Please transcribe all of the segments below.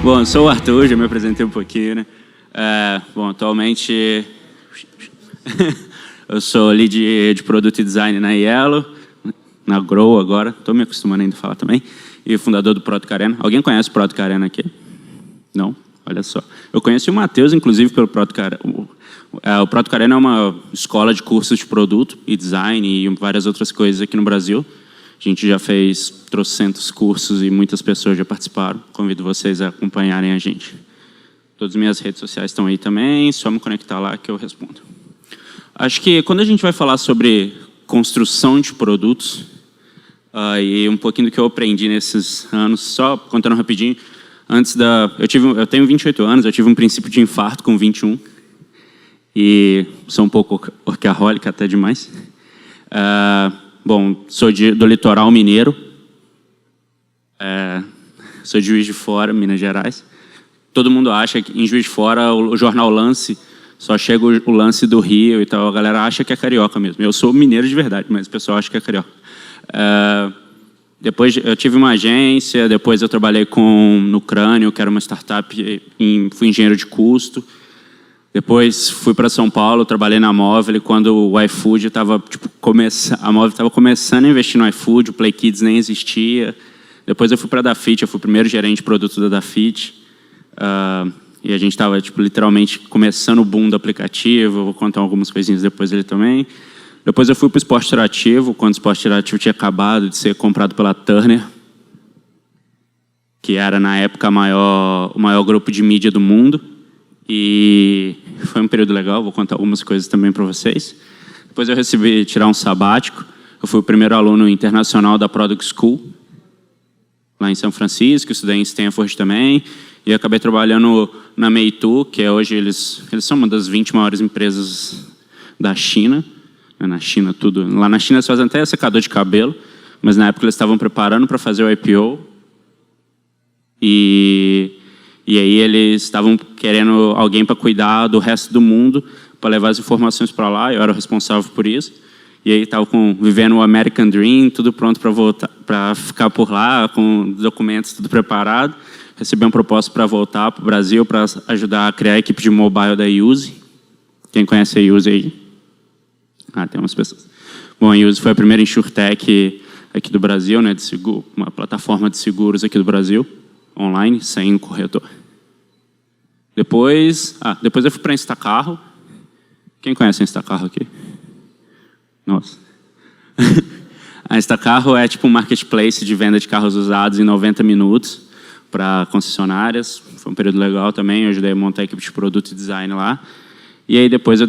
Bom, eu sou o Arthur, já me apresentei um pouquinho, né? Bom, atualmente eu sou lead de produto e design na Yellow, na Grow agora, estou me acostumando ainda a falar também, e fundador do Product Arena. Alguém conhece o Product Arena aqui? Não? Olha só. Eu conheci o Matheus, inclusive, pelo Product Arena. O Product Arena é uma escola de cursos de produto e design e várias outras coisas aqui no Brasil. A gente já fez trocentos cursos e muitas pessoas já participaram. Convido vocês a acompanharem a gente. Todas as minhas redes sociais estão aí também, só me conectar lá que eu respondo. Acho que quando a gente vai falar sobre construção de produtos, e um pouquinho do que eu aprendi nesses anos, só contando rapidinho, eu tenho 28 anos, eu tive um princípio de infarto com 21, e sou um pouco workaholic até demais. Bom, sou do litoral mineiro, sou de Juiz de Fora, Minas Gerais. Todo mundo acha que em Juiz de Fora o jornal Lance só chega o Lance do Rio e tal, a galera acha que é carioca mesmo. Eu sou mineiro de verdade, mas o pessoal acha que é carioca. Depois eu tive uma agência, depois eu trabalhei no Crânio, que era uma startup, fui engenheiro de custo. Depois fui para São Paulo, trabalhei na Móvel, e quando o iFood estava a Móvel estava começando a investir no iFood, o Play Kids nem existia. Depois eu fui para a Dafit, eu fui o primeiro gerente de produto da Dafit. E a gente estava literalmente começando o boom do aplicativo, eu vou contar algumas coisinhas depois dele também. Depois eu fui para o Esporte Interativo, quando o Esporte Interativo tinha acabado de ser comprado pela Turner, que era na época o maior grupo de mídia do mundo. E foi um período legal, vou contar algumas coisas também para vocês. Depois eu resolvi tirar um sabático. Eu fui o primeiro aluno internacional da Product School, lá em São Francisco, estudei em Stanford também. E acabei trabalhando na Meitu, que hoje eles são uma das 20 maiores empresas da China. Na China, tudo. Lá na China eles fazem até secador de cabelo, mas na época eles estavam preparando para fazer o IPO. E aí eles estavam querendo alguém para cuidar do resto do mundo, para levar as informações para lá, eu era o responsável por isso. E aí estava vivendo o American Dream, tudo pronto para voltar, para ficar por lá, com documentos tudo preparado. Recebi uma proposta para voltar para o Brasil, para ajudar a criar a equipe de mobile da Yuzi. Quem conhece a Yuzi aí? Tem umas pessoas. Bom, a Yuzi foi a primeira insurtech aqui do Brasil, né, de seguro, uma plataforma de seguros aqui do Brasil, online, sem um corretor. Depois eu fui para a Instacarro. Quem conhece a Instacarro aqui? Nossa. A Instacarro é tipo um marketplace de venda de carros usados em 90 minutos para concessionárias. Foi um período legal também, eu ajudei a montar a equipe de produto e design lá. E aí depois eu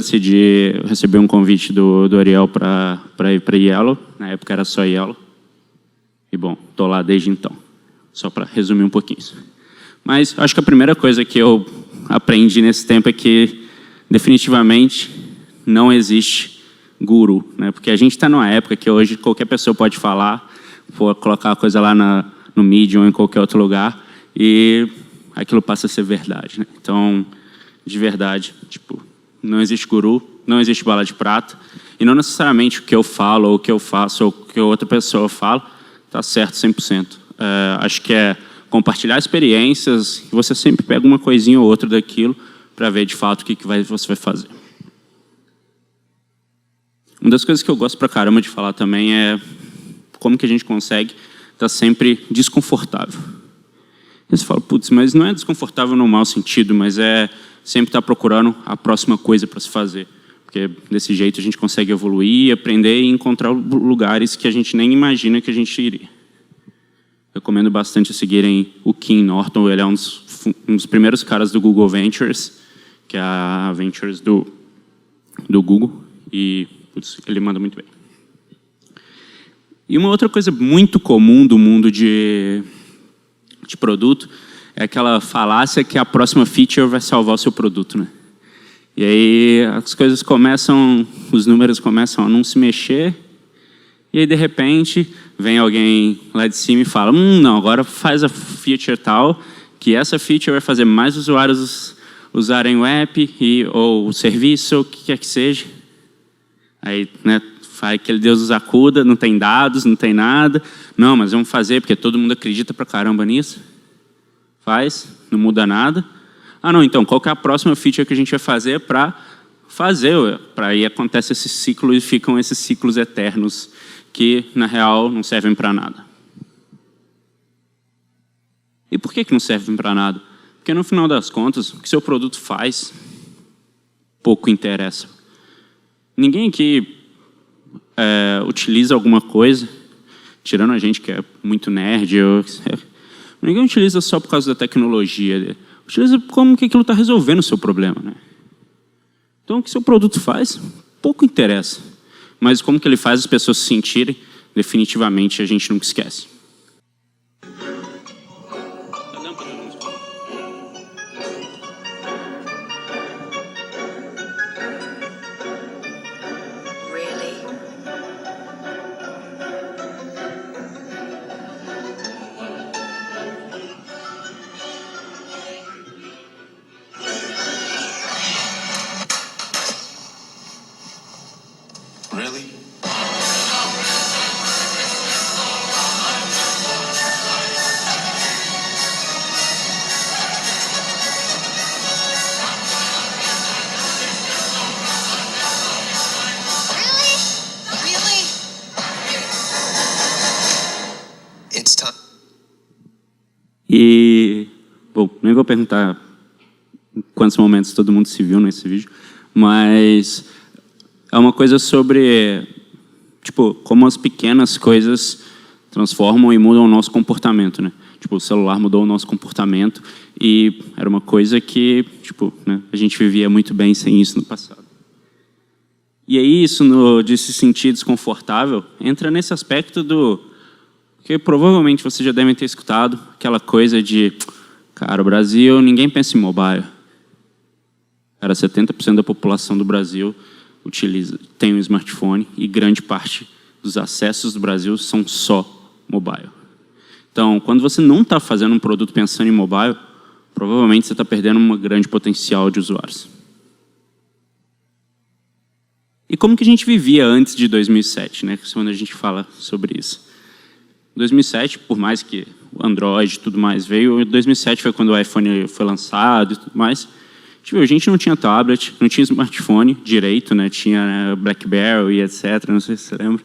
recebi um convite do Ariel para ir para Yellow. Na época era só Yellow. E bom, estou lá desde então. Só para resumir um pouquinho isso. Mas acho que a primeira coisa que eu aprendi nesse tempo é que definitivamente não existe guru, né? Porque a gente está numa época que hoje qualquer pessoa pode falar, colocar a coisa lá no Medium ou em qualquer outro lugar e aquilo passa a ser verdade, né? Então, de verdade, não existe guru, não existe bala de prata e não necessariamente o que eu falo ou o que eu faço ou o que outra pessoa fala está certo 100%. Acho que é compartilhar experiências e você sempre pega uma coisinha ou outra daquilo para ver de fato o que você vai fazer. Uma das coisas que eu gosto pra caramba de falar também é como que a gente consegue estar sempre desconfortável. E você fala, putz, mas não é desconfortável no mau sentido, mas é sempre estar procurando a próxima coisa para se fazer. Porque desse jeito a gente consegue evoluir, aprender e encontrar lugares que a gente nem imagina que a gente iria. Recomendo bastante seguirem o Kim Norton, ele é um dos primeiros caras do Google Ventures, que é a Ventures do Google, e putz, ele manda muito bem. E uma outra coisa muito comum do mundo de produto é aquela falácia que a próxima feature vai salvar o seu produto, né? E aí as coisas os números começam a não se mexer, e aí de repente vem alguém lá de cima e fala, não, agora faz a feature tal, que essa feature vai fazer mais usuários usarem o app ou o serviço, ou o que quer que seja. Aí, né, faz aquele Deus nos acuda, não tem dados, não tem nada. Não, mas vamos fazer, porque todo mundo acredita pra caramba nisso. Faz, não muda nada. Ah, não, então, qual que é a próxima feature que a gente vai fazer para aí acontece esse ciclo e ficam esses ciclos eternos que, na real, não servem para nada. E por que não servem para nada? Porque, no final das contas, o que seu produto faz, pouco interessa. Ninguém aqui utiliza alguma coisa, tirando a gente que é muito nerd, ninguém utiliza só por causa da tecnologia. Utiliza como que aquilo está resolvendo o seu problema, né? Então, o que seu produto faz, pouco interessa. Mas como que ele faz as pessoas se sentirem, definitivamente a gente nunca esquece. Really? Really? It's time. E, bom, nem vou perguntar em quantos momentos todo mundo se viu nesse vídeo, mas é uma coisa sobre, tipo, como as pequenas coisas transformam e mudam o nosso comportamento, né? Tipo, o celular mudou o nosso comportamento e era uma coisa que, tipo, né, a gente vivia muito bem sem isso no passado. E aí isso de se sentir desconfortável entra nesse aspecto do que provavelmente vocês já devem ter escutado, aquela coisa de, cara, o Brasil, ninguém pensa em mobile. Cara, 70% da população do Brasil tem um smartphone e grande parte dos acessos do Brasil são só mobile. Então, quando você não está fazendo um produto pensando em mobile, provavelmente você está perdendo um grande potencial de usuários. E como que a gente vivia antes de 2007, né? Quando a gente fala sobre isso. Em 2007, por mais que o Android e tudo mais veio, em 2007 foi quando o iPhone foi lançado e tudo mais. A gente não tinha tablet, não tinha smartphone direito, né? Tinha, né, BlackBerry e etc. Não sei se você lembra.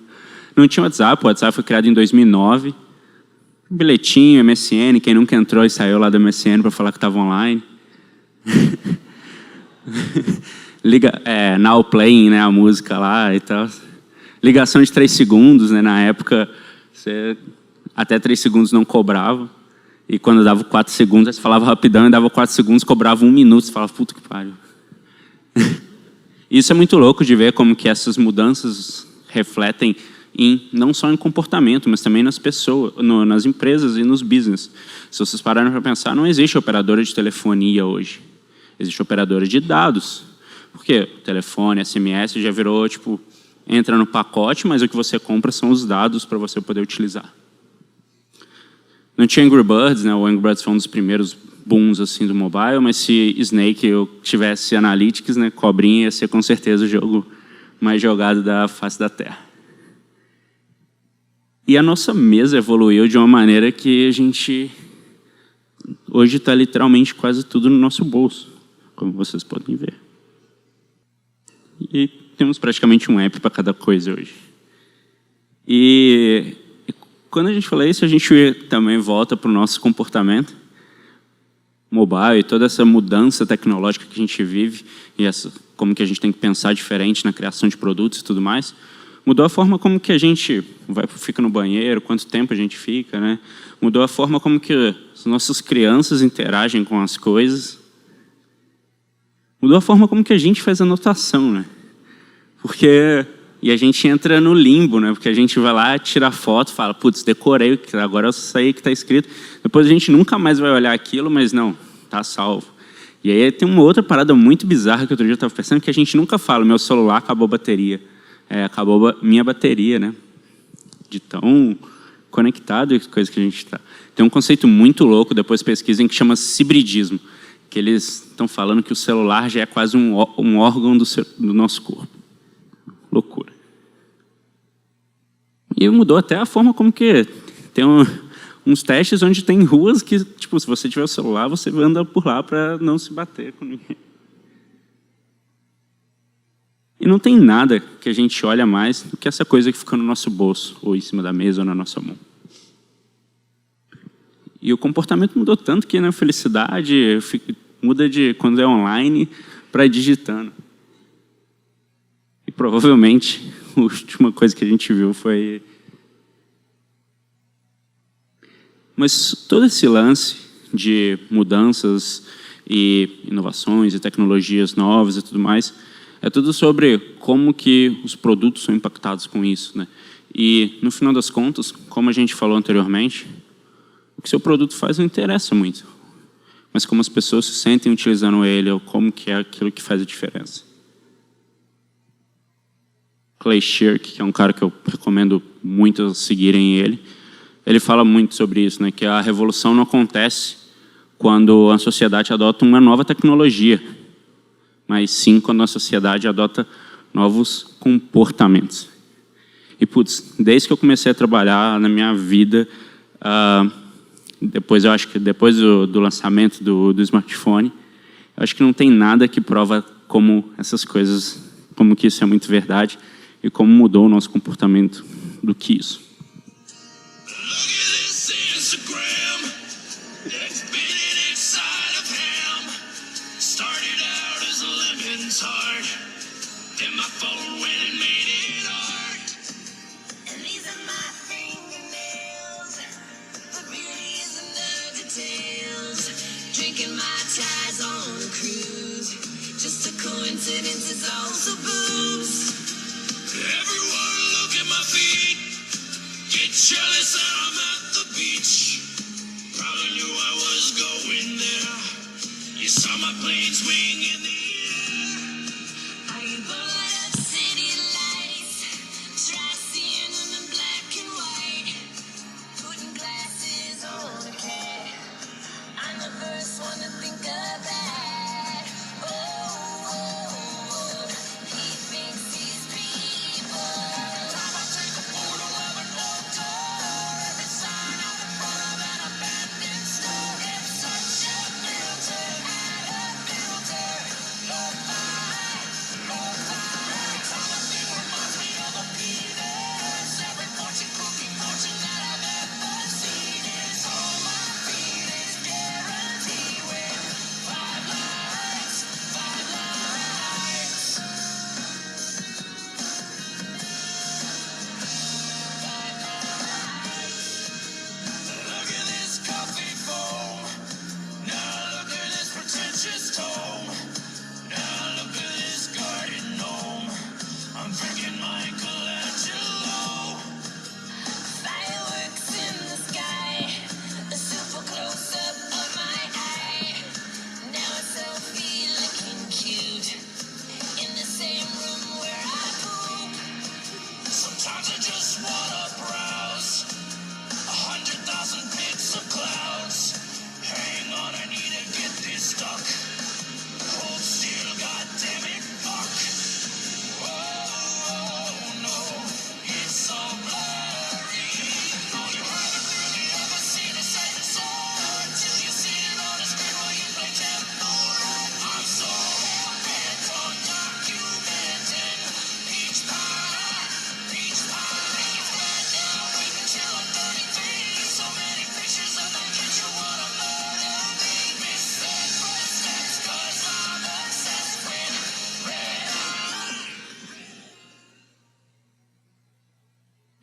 Não tinha WhatsApp. O WhatsApp foi criado em 2009. Bilhetinho, MSN. Quem nunca entrou e saiu lá da MSN para falar que estava online. Now Playing, né? A música lá e tal. Ligação de 3 segundos, né? Na época, até 3 segundos não cobrava. E quando dava 4 segundos, você falava rapidão e dava 4 segundos, cobrava 1 minuto. Você falava, puta que pariu. Isso é muito louco de ver como que essas mudanças refletem não só em comportamento, mas também nas pessoas, nas empresas e nos business. Se vocês pararem para pensar, não existe operadora de telefonia hoje. Existe operadora de dados. Por quê? Telefone, SMS já virou, tipo, entra no pacote, mas o que você compra são os dados para você poder utilizar. Não tinha Angry Birds, né? O Angry Birds foi um dos primeiros booms assim, do mobile, mas se Snake eu tivesse Analytics, né? Cobrinha ia ser com certeza o jogo mais jogado da face da Terra. E a nossa mesa evoluiu de uma maneira que a gente hoje está literalmente quase tudo no nosso bolso, como vocês podem ver. E temos praticamente um app para cada coisa hoje. E quando a gente fala isso, a gente também volta para o nosso comportamento mobile e toda essa mudança tecnológica que a gente vive e como que a gente tem que pensar diferente na criação de produtos e tudo mais. Mudou a forma como que a gente fica no banheiro, quanto tempo a gente fica, né? Mudou a forma como que as nossas crianças interagem com as coisas. Mudou a forma como que a gente faz anotação, né? E a gente entra no limbo, né? Porque a gente vai lá, tira a foto, fala, putz, decorei, agora eu sei o que está escrito. Depois a gente nunca mais vai olhar aquilo, mas não, está salvo. E aí tem uma outra parada muito bizarra que outro dia eu estava pensando, que a gente nunca fala, meu celular acabou a bateria. Acabou minha bateria, né? De tão conectado e coisa que a gente está. Tem um conceito muito louco, depois pesquisem, que chama hibridismo. Que eles estão falando que o celular já é quase um órgão do nosso corpo. Loucura. E mudou até a forma como que tem uns testes onde tem ruas que, tipo, se você tiver o celular, você anda por lá para não se bater com ninguém. E não tem nada que a gente olha mais do que essa coisa que fica no nosso bolso, ou em cima da mesa, ou na nossa mão. E o comportamento mudou tanto que na felicidade muda de quando é online para digitando. E provavelmente a última coisa que a gente viu foi... Mas todo esse lance de mudanças e inovações e tecnologias novas e tudo mais, é tudo sobre como que os produtos são impactados com isso, né? E, no final das contas, como a gente falou anteriormente, o que seu produto faz não interessa muito. Mas como as pessoas se sentem utilizando ele, ou como que é aquilo que faz a diferença. Clay Shirk, que é um cara que eu recomendo muito seguirem ele fala muito sobre isso, né? Que a revolução não acontece quando a sociedade adota uma nova tecnologia, mas sim quando a sociedade adota novos comportamentos. E, putz, desde que eu comecei a trabalhar na minha vida, eu acho que depois do lançamento do smartphone, eu acho que não tem nada que prova como essas coisas, como que isso é muito verdade e como mudou o nosso comportamento do que isso. Coincidences also boobs. Everyone look at my feet. Get jealous that I'm at the beach. Probably knew I was going there. You saw my plane swing in the air. Are you bored of city lights? Try seeing them in black and white. Putting glasses on a cat. I'm the first one to think of that.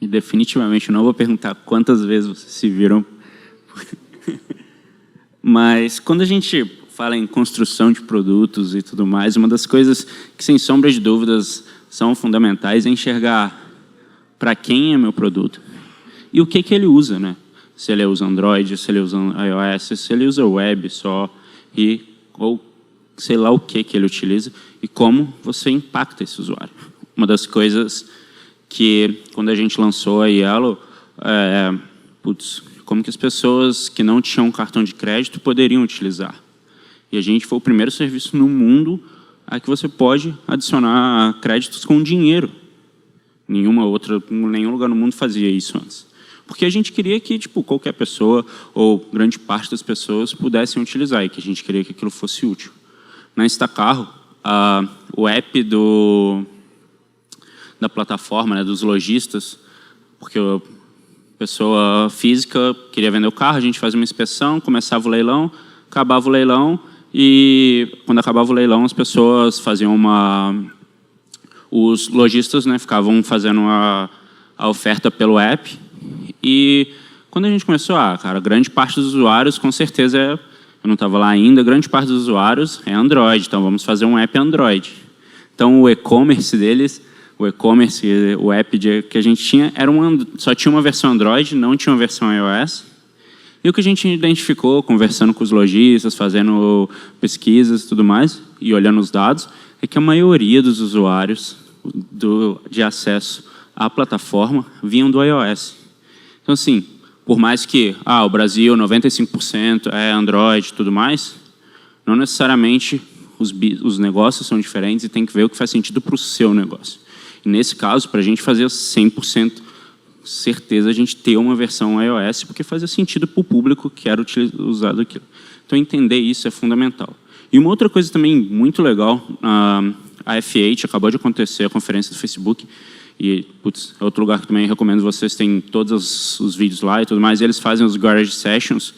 E definitivamente não vou perguntar quantas vezes vocês se viram. Mas quando a gente fala em construção de produtos e tudo mais, uma das coisas que, sem sombra de dúvidas, são fundamentais é enxergar para quem é meu produto e o que ele usa, né? Se ele usa Android, se ele usa iOS, se ele usa web só, ou sei lá o que ele utiliza e como você impacta esse usuário. Uma das coisas que, quando a gente lançou a Yellow, como que as pessoas que não tinham cartão de crédito poderiam utilizar. E a gente foi o primeiro serviço no mundo a que você pode adicionar créditos com dinheiro. Nenhum lugar no mundo fazia isso antes. Porque a gente queria que tipo, qualquer pessoa, ou grande parte das pessoas, pudessem utilizar, e que a gente queria que aquilo fosse útil. Na Instacarro, o app da plataforma, né, dos lojistas, porque a pessoa física queria vender o carro, a gente fazia uma inspeção, começava o leilão, acabava o leilão, e quando acabava o leilão, as pessoas faziam os lojistas, né, ficavam fazendo a oferta pelo app. E quando a gente começou, cara, grande parte dos usuários, com certeza, eu não estava lá ainda, grande parte dos usuários é Android, então vamos fazer um app Android. Então o e-commerce deles, o app que a gente tinha, só tinha uma versão Android, não tinha uma versão iOS. E o que a gente identificou, conversando com os lojistas, fazendo pesquisas e tudo mais, e olhando os dados, é que a maioria dos usuários de acesso à plataforma vinham do iOS. Então, assim, por mais que o Brasil, 95% é Android e tudo mais, não necessariamente os negócios são diferentes e tem que ver o que faz sentido para o seu negócio. E nesse caso, para a gente fazer 100% certeza, a gente ter uma versão iOS, porque fazia sentido para o público que era usado aquilo. Então, entender isso é fundamental. E uma outra coisa também muito legal, a F8 acabou de acontecer, a conferência do Facebook, e, putz, é outro lugar que também recomendo vocês, tem todos os vídeos lá e tudo mais, e eles fazem os Garage Sessions,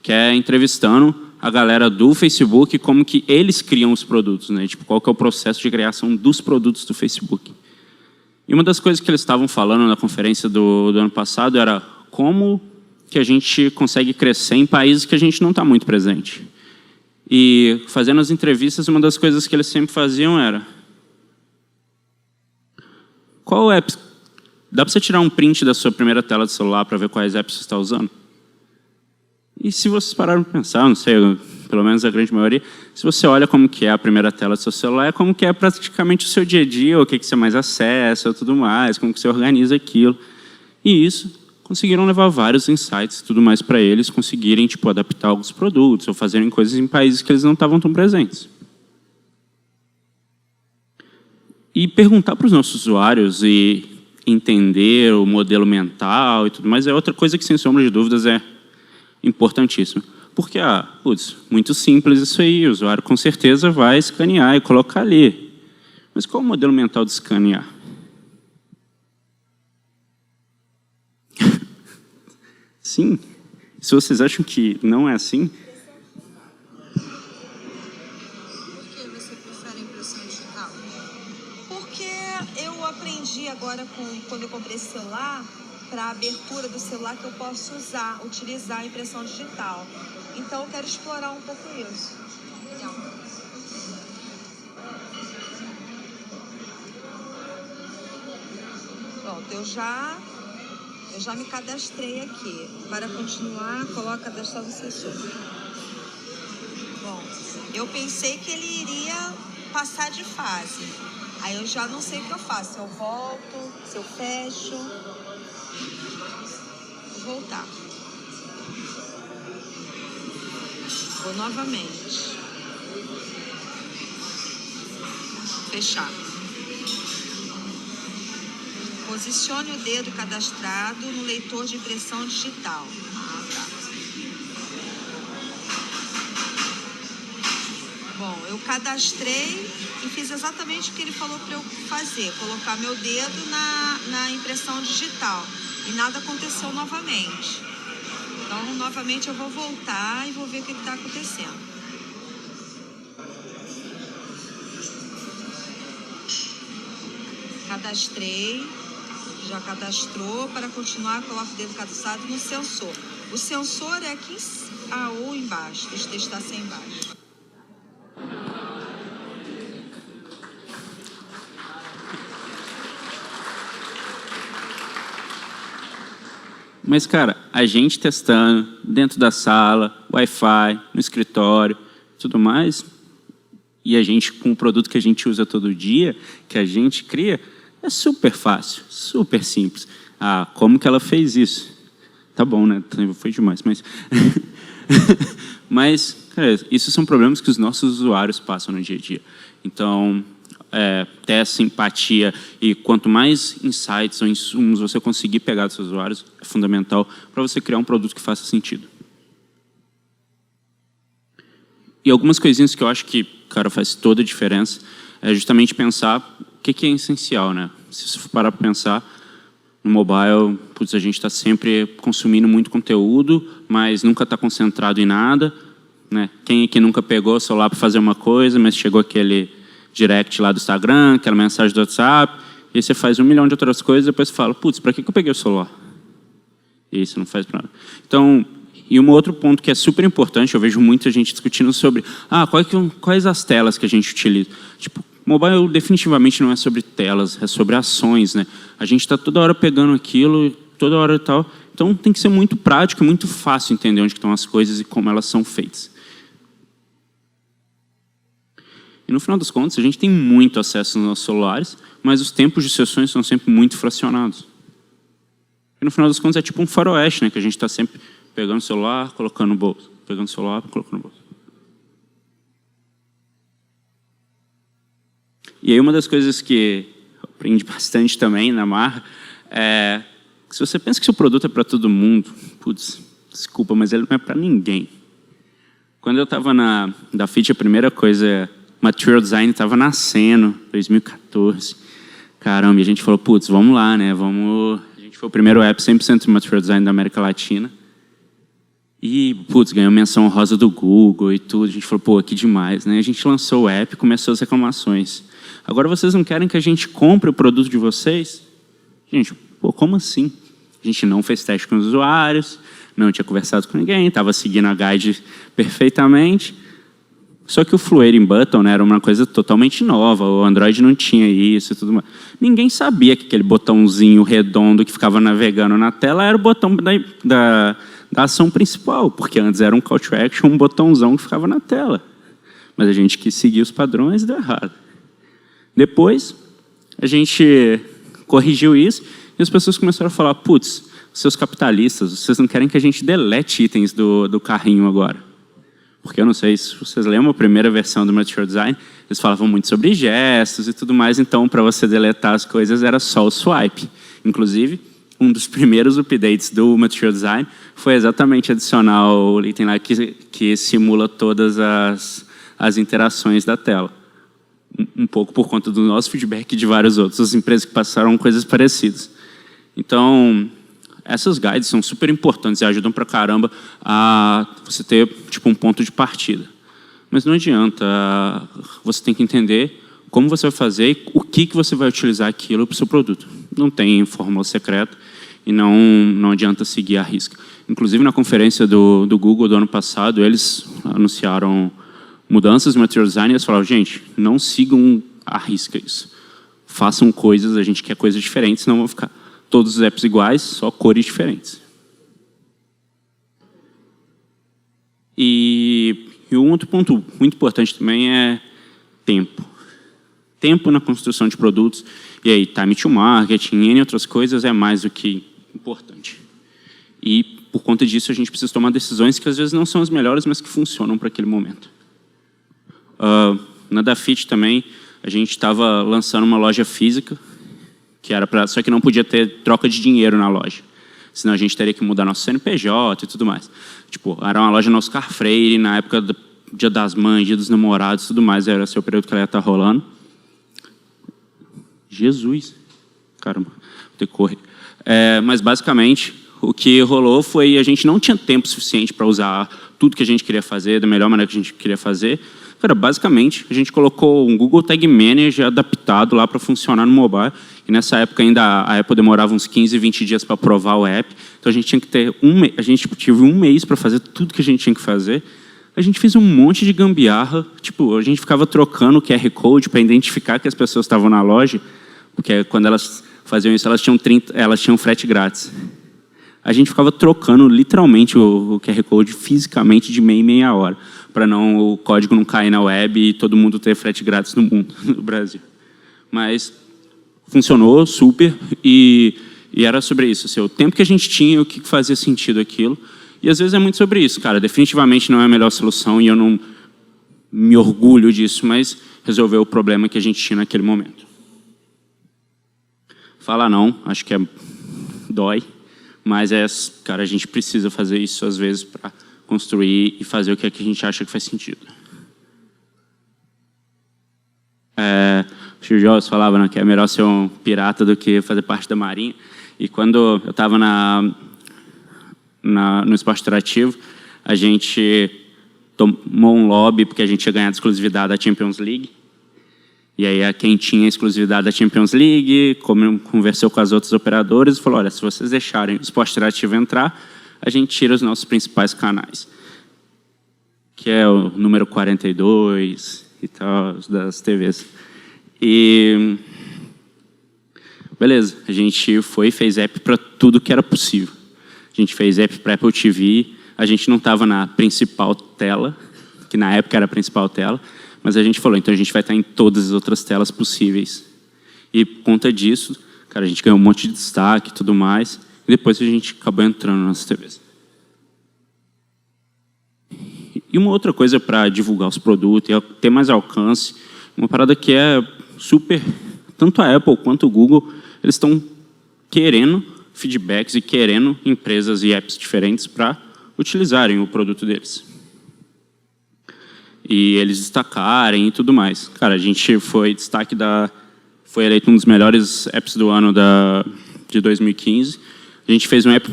que é entrevistando a galera do Facebook, como que eles criam os produtos, né? Tipo, qual que é o processo de criação dos produtos do Facebook. E uma das coisas que eles estavam falando na conferência do ano passado era como que a gente consegue crescer em países que a gente não está muito presente. E fazendo as entrevistas, uma das coisas que eles sempre faziam era: qual app? Dá para você tirar um print da sua primeira tela do celular para ver quais apps você está usando? E se vocês pararam para pensar, não sei, pelo menos a grande maioria, se você olha como que é a primeira tela do seu celular, é como que é praticamente o seu dia a dia, o que você mais acessa, tudo mais, como que você organiza aquilo. E isso, conseguiram levar vários insights e tudo mais para eles conseguirem tipo, adaptar alguns produtos ou fazerem coisas em países que eles não estavam tão presentes. E perguntar para os nossos usuários e entender o modelo mental e tudo mais é outra coisa que, sem sombra de dúvidas, é importantíssimo. Porque, muito simples isso aí, o usuário com certeza vai escanear e colocar ali. Mas qual é o modelo mental de escanear? Sim. Se vocês acham que não é assim... Agora, quando eu comprei esse celular, para a abertura do celular que eu posso utilizar a impressão digital. Então, eu quero explorar um pouco isso. Pronto, eu já me cadastrei aqui. Para continuar, coloca cadastrar o sensor. Bom, eu pensei que ele iria passar de fase. Aí eu já não sei o que eu faço, se eu volto, se eu fecho. Vou voltar. Vou novamente. Fechar. Posicione o dedo cadastrado no leitor de impressão digital. Tá. Bom, eu cadastrei e fiz exatamente o que ele falou para eu fazer, colocar meu dedo na impressão digital. E nada aconteceu novamente. Então, novamente eu vou voltar e vou ver o que está acontecendo. Cadastrei, já cadastrou. Para continuar, coloco o dedo cadastrado no sensor. O sensor é aqui ou embaixo, deixa eu testar sem embaixo. Mas, cara, a gente testando dentro da sala, Wi-Fi, no escritório, tudo mais, e a gente com o produto que a gente usa todo dia, que a gente cria, é super fácil, super simples. Como que ela fez isso? Tá bom, né? Foi demais, mas... mas, cara, isso são problemas que os nossos usuários passam no dia a dia. Então, ter essa empatia, e quanto mais insights ou insumos você conseguir pegar dos seus usuários, é fundamental para você criar um produto que faça sentido. E algumas coisinhas que eu acho que, cara, faz toda a diferença é justamente pensar o que é essencial, né? Se você for parar para pensar, no mobile, putz, a gente está sempre consumindo muito conteúdo, mas nunca está concentrado em nada, né? Quem aqui nunca pegou o celular para fazer uma coisa, mas chegou aquele direct lá do Instagram, aquela mensagem do WhatsApp, e aí você faz 1 milhão de outras coisas, e depois você fala, putz, para que eu peguei o celular? E aí você não faz para nada. Então, e um outro ponto que é super importante, eu vejo muita gente discutindo sobre, quais as telas que a gente utiliza. Tipo, mobile definitivamente não é sobre telas, é sobre ações, né? A gente está toda hora pegando aquilo, toda hora e tal. Então tem que ser muito prático e muito fácil entender onde estão as coisas e como elas são feitas. E no final das contas, a gente tem muito acesso nos nossos celulares, mas os tempos de sessões são sempre muito fracionados. E no final das contas é tipo um faroeste, né? Que a gente está sempre pegando o celular, colocando no bolso. Pegando o celular, colocando no bolso. E aí uma das coisas que eu aprendi bastante também na Marra é que se você pensa que seu produto é para todo mundo, putz, desculpa, mas ele não é para ninguém. Quando eu estava na Dafit, a primeira coisa, Material Design estava nascendo, 2014. Caramba, e a gente falou, putz, vamos lá, né? A gente foi o primeiro app 100% de Material Design da América Latina. E, putz, ganhou menção honrosa do Google e tudo. A gente falou, pô, que demais, né? A gente lançou o app e começou as reclamações. Agora vocês não querem que a gente compre o produto de vocês? Gente, pô, como assim? A gente não fez teste com os usuários, não tinha conversado com ninguém, estava seguindo a guide perfeitamente. Só que o Fluating Button, né, era uma coisa totalmente nova, o Android não tinha isso e tudo mais. Ninguém sabia que aquele botãozinho redondo que ficava navegando na tela era o botão da ação principal, porque antes era um call to action, um botãozão que ficava na tela. Mas a gente quis seguir os padrões e deu errado. Depois, a gente corrigiu isso e as pessoas começaram a falar, putz, seus capitalistas, vocês não querem que a gente delete itens do carrinho agora. Porque eu não sei se vocês lembram a primeira versão do Material Design, eles falavam muito sobre gestos e tudo mais, então para você deletar as coisas era só o swipe. Inclusive, um dos primeiros updates do Material Design foi exatamente adicionar o item lá que simula todas as interações da tela. Um pouco por conta do nosso feedback e de várias outras empresas que passaram coisas parecidas. Então, essas guides são super importantes e ajudam pra caramba a você ter tipo um ponto de partida. Mas não adianta, você tem que entender como você vai fazer e o que você vai utilizar aquilo para o seu produto. Não tem fórmula secreta e não adianta seguir a risca. Inclusive, na conferência do Google do ano passado, eles anunciaram mudanças no Material Design e eles falaram, gente, não sigam a risca isso. Façam coisas, a gente quer coisas diferentes, senão vão ficar todos os apps iguais, só cores diferentes. E um outro ponto muito importante também é tempo. Tempo na construção de produtos, e aí time to market, e outras coisas é mais do que importante. E por conta disso a gente precisa tomar decisões que às vezes não são as melhores, mas que funcionam para aquele momento. Na Dafit também, a gente estava lançando uma loja física, que era só que não podia ter troca de dinheiro na loja. Senão a gente teria que mudar nosso CNPJ e tudo mais. Tipo, era uma loja no Oscar Freire, na época do Dia das Mães, Dia dos Namorados e tudo mais, era o período que ela ia estar rolando. Jesus! Caramba, vou ter que correr. Mas basicamente, o que rolou foi a gente não tinha tempo suficiente para usar tudo que a gente queria fazer, da melhor maneira que a gente queria fazer. Cara, basicamente, a gente colocou um Google Tag Manager adaptado lá para funcionar no mobile. E nessa época ainda a Apple demorava uns 15, 20 dias para aprovar o app. Então a gente tinha que ter a gente tive um mês para fazer tudo que a gente tinha que fazer. A gente fez um monte de gambiarra. Tipo, a gente ficava trocando o QR Code para identificar que as pessoas estavam na loja. Porque quando elas faziam isso, elas tinham frete grátis. A gente ficava trocando literalmente o QR Code fisicamente de meia em meia hora, para o código não cair na web e todo mundo ter frete grátis no mundo, no Brasil. Mas funcionou super e era sobre isso. Assim, o tempo que a gente tinha, o que fazia sentido aquilo. E às vezes é muito sobre isso, cara. Definitivamente não é a melhor solução e eu não me orgulho disso, mas resolveu o problema que a gente tinha naquele momento. Falar não, acho que dói, mas cara, a gente precisa fazer isso às vezes para construir e fazer o que a gente acha que faz sentido. O Steve Jobs falava, né, que é melhor ser um pirata do que fazer parte da marinha. E quando eu estava no esporte interativo, a gente tomou um lobby porque a gente tinha ganhado exclusividade da Champions League. E aí quem tinha exclusividade da Champions League conversou com as outras operadoras e falou, olha, se vocês deixarem o esporte interativo entrar, a gente tira os nossos principais canais, que é o número 42 e tal, das TVs. E beleza, a gente foi e fez app para tudo que era possível. A gente fez app para Apple TV, a gente não estava na principal tela, que na época era a principal tela, mas a gente falou, então a gente vai estar em todas as outras telas possíveis. E por conta disso, cara, a gente ganhou um monte de destaque e tudo mais, e depois a gente acabou entrando nas TVs. E uma outra coisa para divulgar os produtos e ter mais alcance, uma parada que é super, tanto a Apple quanto o Google, eles estão querendo feedbacks e querendo empresas e apps diferentes para utilizarem o produto deles. E eles destacarem e tudo mais. Cara, a gente foi foi eleito um dos melhores apps do ano de 2015. A gente fez um app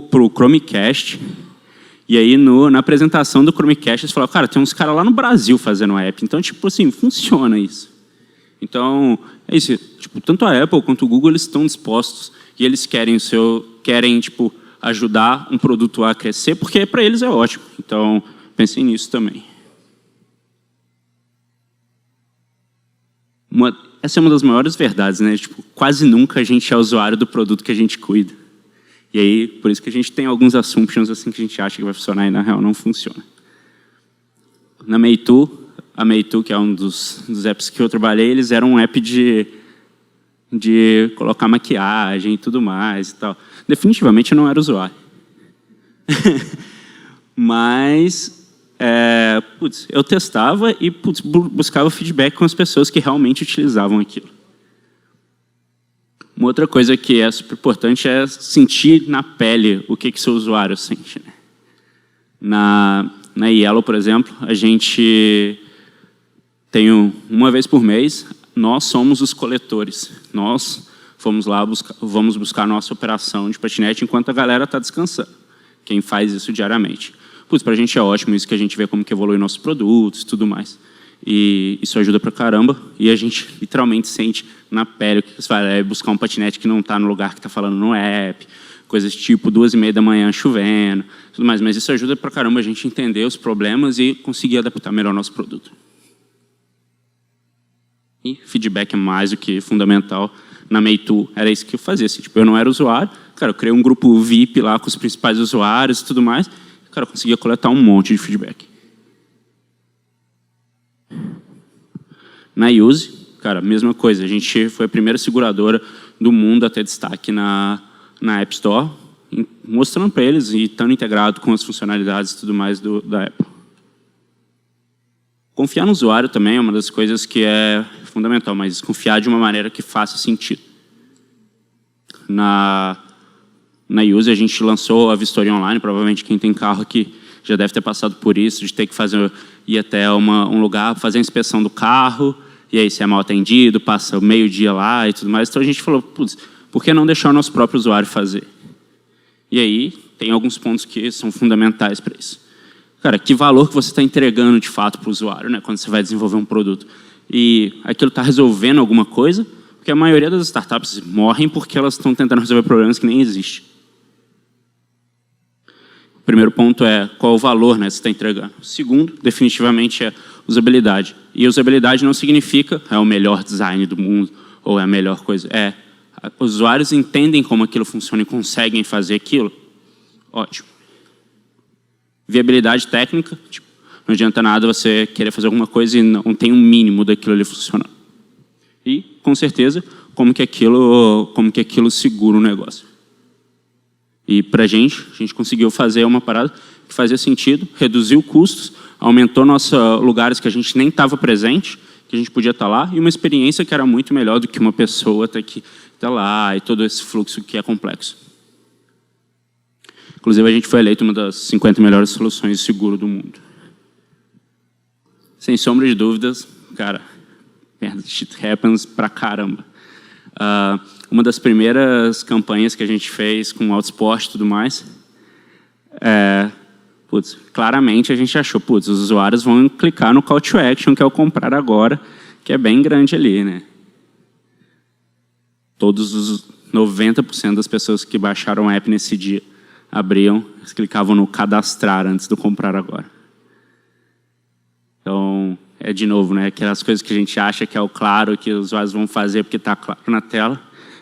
para o Chromecast. E aí, na apresentação do Chromecast, eles falaram, cara, tem uns caras lá no Brasil fazendo app. Então, tipo assim, funciona isso. Então, é isso. Tipo, tanto a Apple quanto o Google, eles estão dispostos e eles querem tipo, ajudar um produto a crescer, porque para eles é ótimo. Então, pensem nisso também. Essa é uma das maiores verdades, né? Tipo, quase nunca a gente é usuário do produto que a gente cuida. E aí, por isso que a gente tem alguns assumptions assim que a gente acha que vai funcionar e na real não funciona. Na Meitu, a Meitu, que é um dos apps que eu trabalhei, eles eram um app de colocar maquiagem e tudo mais e tal. Definitivamente eu não era usuário. Mas eu testava e buscava feedback com as pessoas que realmente utilizavam aquilo. Uma outra coisa que é super importante é sentir na pele o que seu usuário sente, né? Na Yellow, por exemplo, a gente tem uma vez por mês, nós somos os coletores. Nós vamos buscar a nossa operação de patinete enquanto a galera está descansando. Quem faz isso diariamente. Para a gente é ótimo isso que a gente vê como que evolui nossos produtos e tudo mais. E isso ajuda pra caramba. E a gente literalmente sente na pele o que você faz. É buscar um patinete que não está no lugar que está falando no app. Coisas tipo 2h30 da manhã chovendo, tudo mais. Mas isso ajuda pra caramba a gente entender os problemas e conseguir adaptar melhor o nosso produto. E feedback é mais do que fundamental. Na Meitu era isso que eu fazia. Assim, tipo, eu não era usuário. Cara, eu criei um grupo VIP lá com os principais usuários e tudo mais. Cara, eu conseguia coletar um monte de feedback. Na Use, cara, mesma coisa. A gente foi a primeira seguradora do mundo a ter destaque na App Store, mostrando para eles e estando integrado com as funcionalidades e tudo mais da Apple. Confiar no usuário também é uma das coisas que é fundamental, mas confiar de uma maneira que faça sentido. Na Use, a gente lançou a vistoria online, provavelmente quem tem carro aqui já deve ter passado por isso, de ter que ir até um lugar, fazer a inspeção do carro, e aí se é mal atendido, passa meio-dia lá e tudo mais. Então a gente falou, putz, por que não deixar o nosso próprio usuário fazer? E aí tem alguns pontos que são fundamentais para isso. Cara, que valor que você está entregando de fato para o usuário, né, quando você vai desenvolver um produto? E aquilo está resolvendo alguma coisa? Porque a maioria das startups morrem porque elas estão tentando resolver problemas que nem existem. O primeiro ponto é qual o valor, né, que você está entregando. O segundo, definitivamente, é usabilidade. E usabilidade não significa é o melhor design do mundo ou é a melhor coisa. Os usuários entendem como aquilo funciona e conseguem fazer aquilo. Ótimo. Viabilidade técnica, tipo, não adianta nada você querer fazer alguma coisa e não tem um mínimo daquilo ali funcionando. E, com certeza, como que aquilo segura o negócio. E para a gente conseguiu fazer uma parada que fazia sentido, reduziu custos, aumentou nossos lugares que a gente nem estava presente, que a gente podia estar lá, e uma experiência que era muito melhor do que uma pessoa ter que estar lá, e todo esse fluxo que é complexo. Inclusive, a gente foi eleito uma das 50 melhores soluções de seguro do mundo. Sem sombra de dúvidas, cara, shit happens pra caramba. Uma das primeiras campanhas que a gente fez com Autosport e tudo mais, claramente a gente achou, os usuários vão clicar no call to action, que é o comprar agora, que é bem grande ali, né? Todos os 90% das pessoas que baixaram o app nesse dia abriam, eles clicavam no cadastrar antes do comprar agora. Então, de novo, né, aquelas coisas que a gente acha que é o claro, que os usuários vão fazer porque está claro na tela,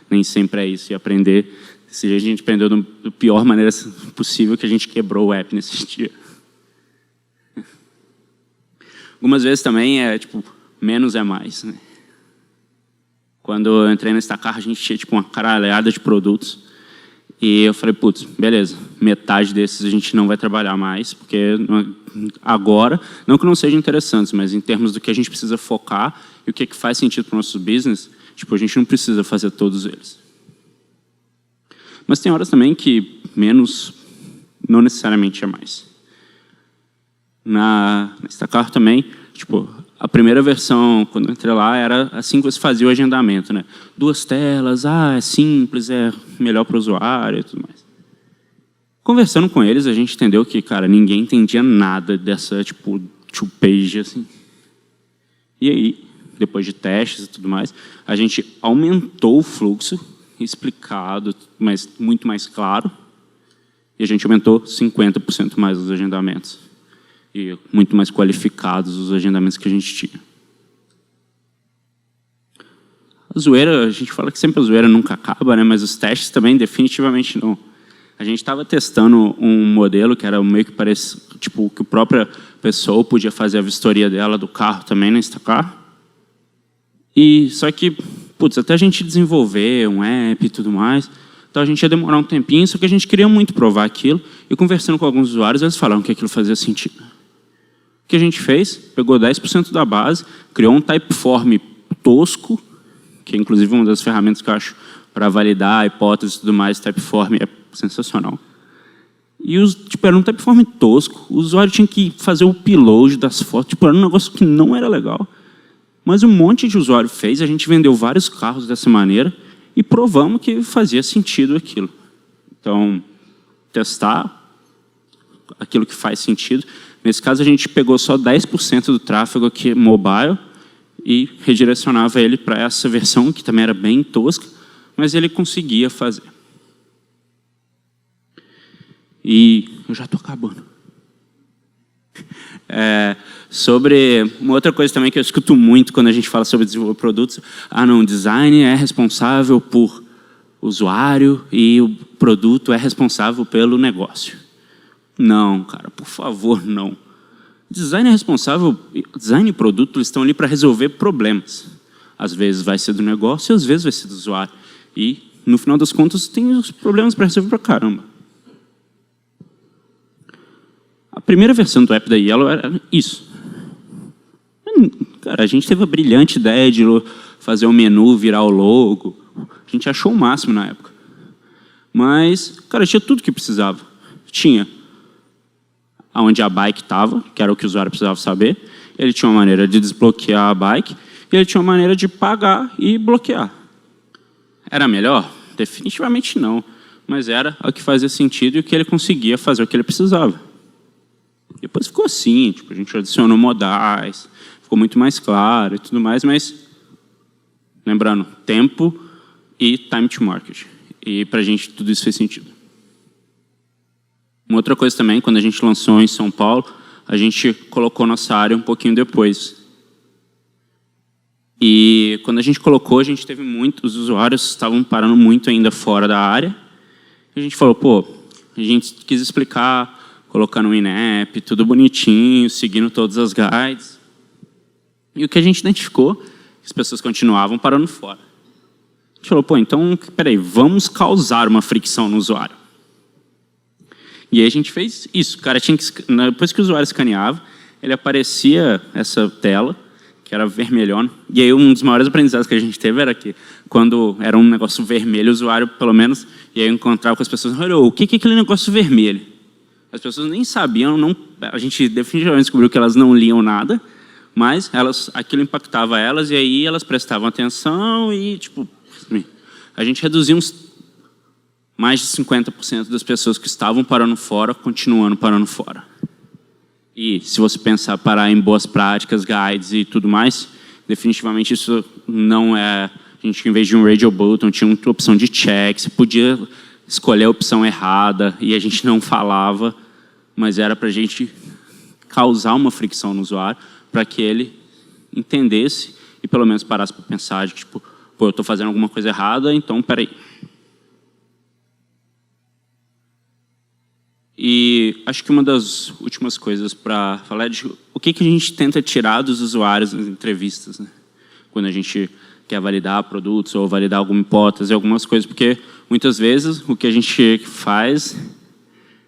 nem sempre é isso. E aprender, desse jeito a gente aprendeu da pior maneira possível, que a gente quebrou o app nesse dia. Algumas vezes também menos é mais, né? Quando eu entrei na Instacart, a gente tinha uma caralhada de produtos. E eu falei, beleza, metade desses a gente não vai trabalhar mais, porque agora, não que não sejam interessantes, mas em termos do que a gente precisa focar e o que faz sentido para o nosso business, a gente não precisa fazer todos eles. Mas tem horas também que menos não necessariamente é mais. Na Instacart também, a primeira versão, quando eu entrei lá, era assim que você fazia o agendamento, né? 2 telas, é simples, é melhor para o usuário e tudo mais. Conversando com eles, a gente entendeu que, cara, ninguém entendia nada dessa, two-page, assim. E aí, depois de testes e tudo mais, a gente aumentou o fluxo, explicado, mas muito mais claro, e a gente aumentou 50% mais os agendamentos. E muito mais qualificados os agendamentos que a gente tinha. A zoeira, a gente fala que sempre a zoeira nunca acaba, né? Mas os testes também definitivamente não. A gente estava testando um modelo que era meio que parece, que a própria pessoa podia fazer a vistoria dela do carro também na Instacart. E só que, até a gente desenvolver um app e tudo mais, então a gente ia demorar um tempinho, só que a gente queria muito provar aquilo. E conversando com alguns usuários, eles falaram que aquilo fazia sentido. O que a gente fez? Pegou 10% da base, criou um typeform tosco, que é inclusive uma das ferramentas que eu acho para validar a hipótese e tudo mais, typeform é sensacional. E era um typeform tosco, o usuário tinha que fazer o upload das fotos, era um negócio que não era legal. Mas um monte de usuário fez, a gente vendeu vários carros dessa maneira e provamos que fazia sentido aquilo. Então, testar aquilo que faz sentido. Nesse caso, a gente pegou só 10% do tráfego aqui mobile e redirecionava ele para essa versão, que também era bem tosca, mas ele conseguia fazer. E eu já estou acabando. Sobre uma outra coisa também que eu escuto muito quando a gente fala sobre desenvolver produtos, não, design é responsável por usuário e o produto é responsável pelo negócio. Não, cara, por favor, não. Design é responsável, design e produto eles estão ali para resolver problemas. Às vezes vai ser do negócio, às vezes vai ser do usuário. E, no final das contas, tem os problemas para resolver pra caramba. A primeira versão do app da Yellow era isso. Cara, a gente teve a brilhante ideia de fazer o menu virar o logo. A gente achou o máximo na época. Mas, cara, tinha tudo que precisava. Tinha onde a bike estava, que era o que o usuário precisava saber. Ele tinha uma maneira de desbloquear a bike. E ele tinha uma maneira de pagar e bloquear. Era melhor? Definitivamente não. Mas era o que fazia sentido e o que ele conseguia fazer o que ele precisava. Depois ficou assim, a gente adicionou modais, ficou muito mais claro e tudo mais, mas, lembrando, tempo e time to market. E para a gente tudo isso fez sentido. Uma outra coisa também, quando a gente lançou em São Paulo, a gente colocou nossa área um pouquinho depois. E quando a gente colocou, a gente teve os usuários estavam parando muito ainda fora da área. E a gente falou, a gente quis explicar, colocando um in-app, tudo bonitinho, seguindo todas as guides. E o que a gente identificou, as pessoas continuavam parando fora. A gente falou, então, peraí, vamos causar uma fricção no usuário. E aí a gente fez isso. O cara tinha que, depois que o usuário escaneava, ele aparecia essa tela, que era vermelhona. E aí um dos maiores aprendizados que a gente teve era que, quando era um negócio vermelho, o usuário, pelo menos, e aí eu encontrava com as pessoas, olha, o que é aquele negócio vermelho? As pessoas nem sabiam, a gente definitivamente descobriu que elas não liam nada, mas aquilo impactava elas, e aí elas prestavam atenção e, tipo, a gente reduziu mais de 50% das pessoas que estavam parando fora, continuando parando fora. E se você pensar parar em boas práticas, guides e tudo mais, definitivamente isso não é... A gente, em vez de um radio button, tinha uma opção de check, você podia escolher a opção errada e a gente não falava, mas era para a gente causar uma fricção no usuário para que ele entendesse e pelo menos parasse para pensar, de, tipo, pô, eu estou fazendo alguma coisa errada, então peraí. E acho que uma das últimas coisas para falar é de o que a gente tenta tirar dos usuários nas entrevistas, né? Quando a gente quer validar produtos ou validar alguma hipótese, algumas coisas, porque muitas vezes o que a gente faz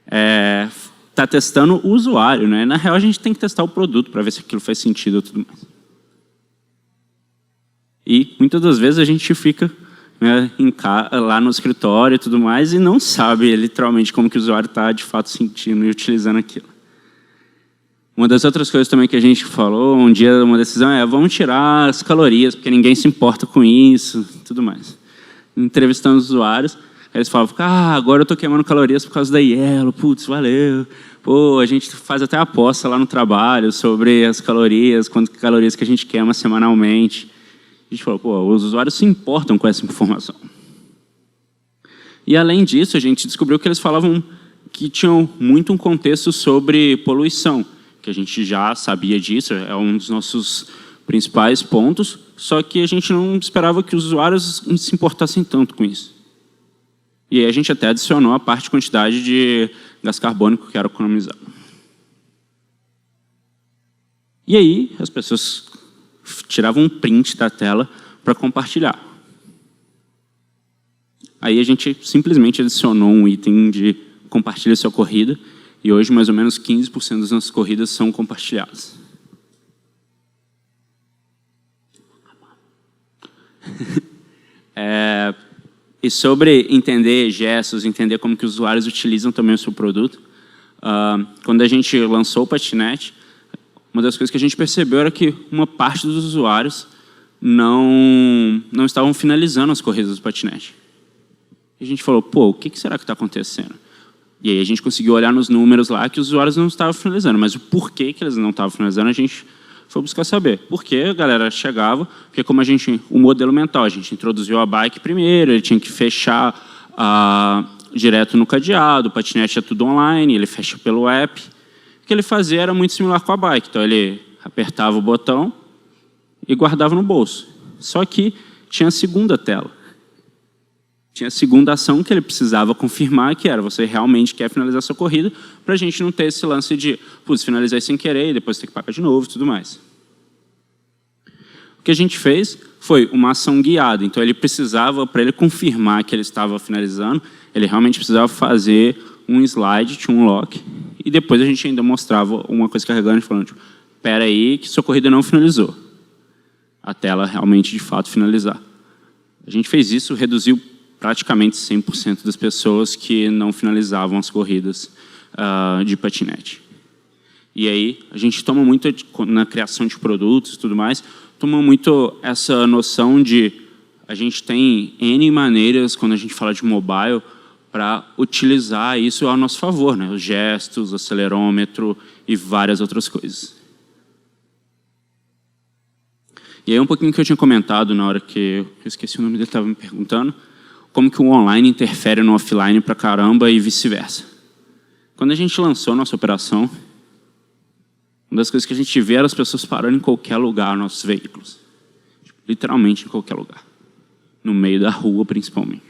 é tá testando o usuário, né? Na real, a gente tem que testar o produto para ver se aquilo faz sentido e tudo mais. E muitas das vezes a gente fica, né, lá no escritório e tudo mais e não sabe literalmente como que o usuário está de fato sentindo e utilizando aquilo. Uma das outras coisas também que a gente falou, um dia uma decisão vamos tirar as calorias, porque ninguém se importa com isso e tudo mais. Entrevistando os usuários, eles falavam, agora eu estou queimando calorias por causa da Yellow, putz, valeu. Pô, a gente faz até aposta lá no trabalho sobre as calorias, quantas calorias que a gente queima semanalmente. A gente falou, pô, os usuários se importam com essa informação. E além disso, a gente descobriu que eles falavam que tinham muito um contexto sobre poluição, que a gente já sabia disso, é um dos nossos principais pontos, só que a gente não esperava que os usuários se importassem tanto com isso. E aí a gente até adicionou a parte de quantidade de gás carbônico que era economizado. E aí as pessoas tiravam um print da tela para compartilhar. Aí a gente simplesmente adicionou um item de compartilha sua corrida, e hoje mais ou menos 15% das nossas corridas são compartilhadas. E sobre entender gestos, entender como que os usuários utilizam também o seu produto, quando a gente lançou o patinete, uma das coisas que a gente percebeu era que uma parte dos usuários não estavam finalizando as corridas do patinete. E a gente falou, pô, o que será que está acontecendo? E aí a gente conseguiu olhar nos números lá que os usuários não estavam finalizando, mas o porquê que eles não estavam finalizando, a gente foi buscar saber. Porque a galera chegava, porque como o modelo mental, a gente introduziu a bike primeiro, ele tinha que fechar direto no cadeado, o patinete é tudo online, ele fecha pelo app. O que ele fazia era muito similar com a bike, então ele apertava o botão e guardava no bolso. Só que tinha a segunda tela. Tinha a segunda ação que ele precisava confirmar, que era você realmente quer finalizar a sua corrida, para a gente não ter esse lance de, putz, finalizei sem querer e depois ter que pagar de novo e tudo mais. O que a gente fez foi uma ação guiada. Então, ele precisava, para ele confirmar que ele estava finalizando, ele realmente precisava fazer um slide, tinha um lock, e depois a gente ainda mostrava uma coisa carregando e falando, tipo, espera aí que sua corrida não finalizou, até ela realmente, de fato, finalizar. A gente fez isso, reduziu praticamente 100% das pessoas que não finalizavam as corridas de patinete. E aí, a gente toma muito, na criação de produtos e tudo mais, toma muito essa noção de a gente tem N maneiras, quando a gente fala de mobile, para utilizar isso ao nosso favor, né? Os gestos, o acelerômetro e várias outras coisas. E aí um pouquinho que eu tinha comentado na hora que eu esqueci o nome dele, estava me perguntando, como que o online interfere no offline pra caramba e vice-versa. Quando a gente lançou a nossa operação, uma das coisas que a gente vê era as pessoas parando em qualquer lugar, nossos veículos. Literalmente em qualquer lugar. No meio da rua, principalmente.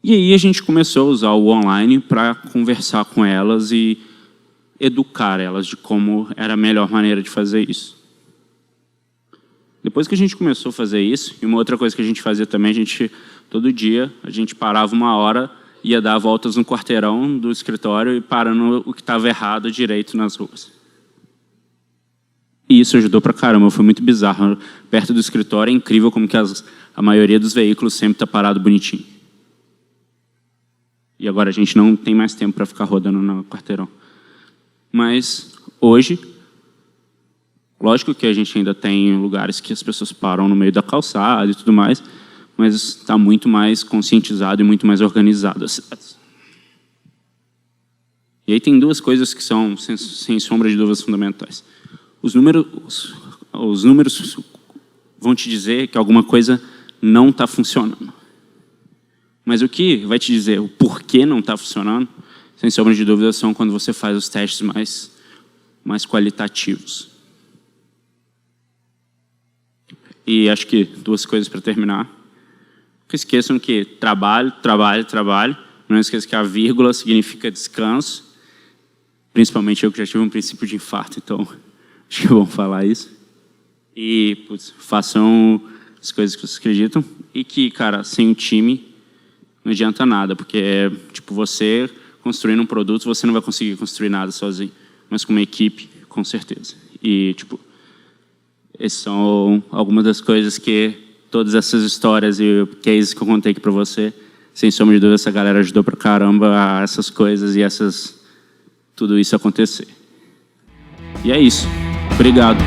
E aí a gente começou a usar o online para conversar com elas e educar elas de como era a melhor maneira de fazer isso. Depois que a gente começou a fazer isso, e uma outra coisa que a gente fazia também, todo dia, a gente parava 1 hora, ia dar voltas no quarteirão do escritório e parando o que estava errado direito nas ruas. E isso ajudou pra caramba, foi muito bizarro. Perto do escritório é incrível como que a maioria dos veículos sempre está parado bonitinho. E agora a gente não tem mais tempo para ficar rodando no quarteirão. Mas hoje, lógico que a gente ainda tem lugares que as pessoas param no meio da calçada e tudo mais, mas está muito mais conscientizado e muito mais organizado as cidades. E aí tem duas coisas que são, sem sombra de dúvidas, fundamentais. Os números vão te dizer que alguma coisa não está funcionando. Mas o que vai te dizer o porquê não está funcionando, sem sombra de dúvidas, são quando você faz os testes mais qualitativos. E acho que duas coisas para terminar. Não esqueçam que trabalho, trabalho, trabalho. Não esqueçam que a vírgula significa descanso. Principalmente eu que já tive um princípio de infarto, então acho que é bom falar isso. E façam as coisas que vocês acreditam. E que, cara, sem um time não adianta nada, porque tipo, você construindo um produto, você não vai conseguir construir nada sozinho. Mas com uma equipe, com certeza. E, tipo, essas são algumas das coisas que todas essas histórias e cases que eu contei aqui pra você, sem sombra de dúvida, essa galera ajudou pra caramba a essas coisas e tudo isso acontecer. E é isso. Obrigado.